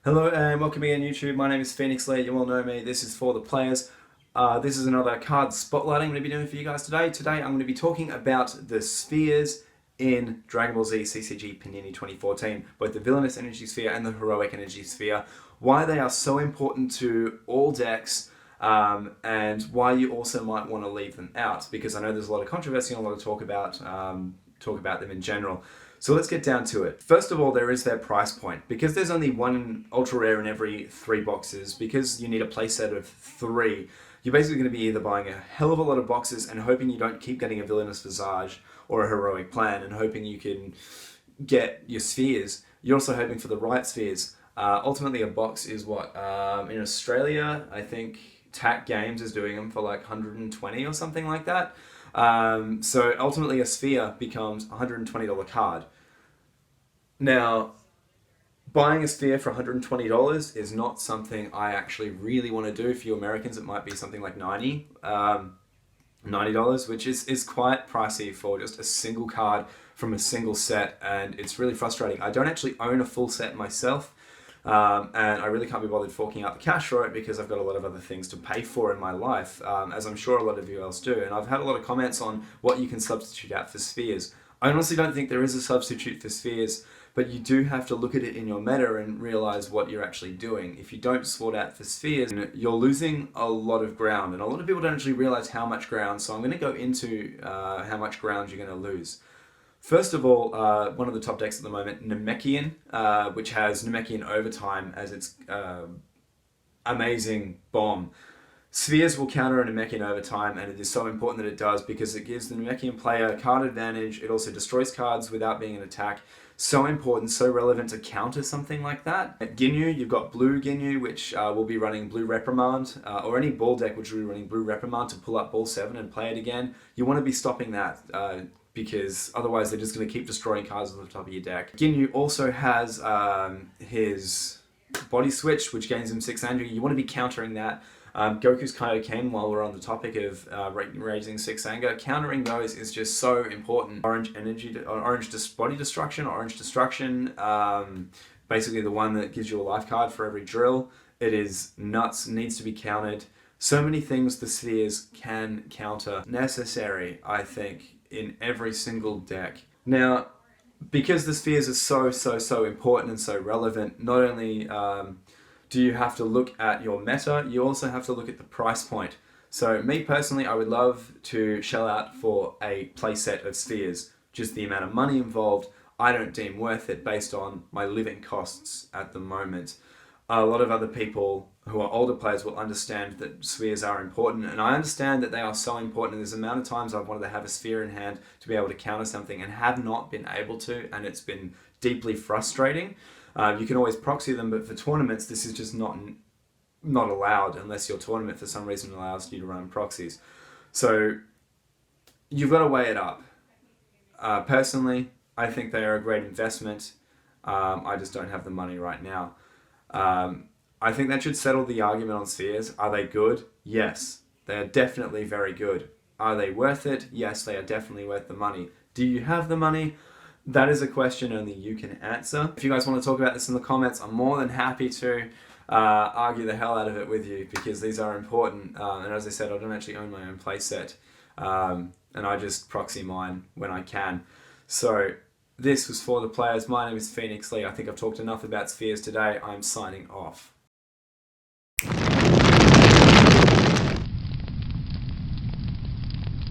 Hello and welcome again YouTube. My name is Phoenix Lee. You all know me. This is for the players. This is another card spotlighting I'm going to be doing for you guys today. Today I'm going to be talking about the spheres in Dragon Ball Z CCG Panini 2014. Both the Villainous Energy Sphere and the Heroic Energy Sphere. Why they are so important to all decks and why you also might want to leave them out. Because I know there's a lot of controversy and a lot of talk about them in general. So let's get down to it. First of all, there is their price point. Because there's only one ultra rare in every 3 boxes, because you need a playset of 3, you're basically going to be either buying a hell of a lot of boxes and hoping you don't keep getting a Villainous Visage or a Heroic Plan and hoping you can get your spheres. You're also hoping for the right spheres. Ultimately, a box is what? In Australia, I think TAC Games is doing them for like 120 or something like that. So ultimately a sphere becomes a $120 card. Now, buying a sphere for $120 is not something I actually really want to do. For you Americans, it might be something like $90, which is quite pricey for just a single card from a single set, and it's really frustrating. I don't actually own a full set myself. And I really can't be bothered forking out the cash for it because I've got a lot of other things to pay for in my life, as I'm sure a lot of you else do. And I've had a lot of comments on what you can substitute out for spheres. I honestly don't think there is a substitute for spheres, but you do have to look at it in your meta and realize what you're actually doing. If you don't sort out for spheres, you're losing a lot of ground, and a lot of people don't actually realize how much ground. So I'm going to go into how much ground you're going to lose. First of all, one of the top decks at the moment, Namekian, which has Namekian Overtime as its amazing bomb. Spheres will counter a Namekian Overtime, and it is so important that it does because it gives the Namekian player card advantage. It also destroys cards without being an attack. So important, so relevant to counter something like that. At Ginyu, you've got Blue Ginyu, which will be running Blue Reprimand, or any ball deck which will be running Blue Reprimand to pull up Ball 7 and play it again. You want to be stopping that. Because otherwise they're just going to keep destroying cards on the top of your deck. Ginyu also has his body switch, which gains him 6 anger. You want to be countering that. Goku's Kaioken, while we're on the topic of raising 6 anger, countering those is just so important. Orange body destruction, orange destruction, basically the one that gives you a life card for every drill. It is nuts, needs to be countered. So many things the spheres can counter. Necessary, I think, in every single deck. Now, because the spheres are so important and so relevant, not only do you have to look at your meta, you also have to look at the price point. So me personally, I would love to shell out for a playset of spheres. Just the amount of money involved, I don't deem worth it based on my living costs at the moment. A lot of other people who are older players will understand that spheres are important, and I understand that they are so important. There's the amount of times I've wanted to have a sphere in hand to be able to counter something and have not been able to, and it's been deeply frustrating. You can always proxy them, but for tournaments this is just not allowed unless your tournament for some reason allows you to run proxies. So you've got to weigh it up. Personally, I think they are a great investment. I just don't have the money right now. I think that should settle the argument on spheres. Are they good? Yes. They are definitely very good. Are they worth it? Yes, they are definitely worth the money. Do you have the money? That is a question only you can answer. If you guys want to talk about this in the comments, I'm more than happy to argue the hell out of it with you because these are important. And as I said, I don't actually own my own playset. And I just proxy mine when I can. So this was for the players. My name is Phoenix Lee. I think I've talked enough about spheres today. I'm signing off.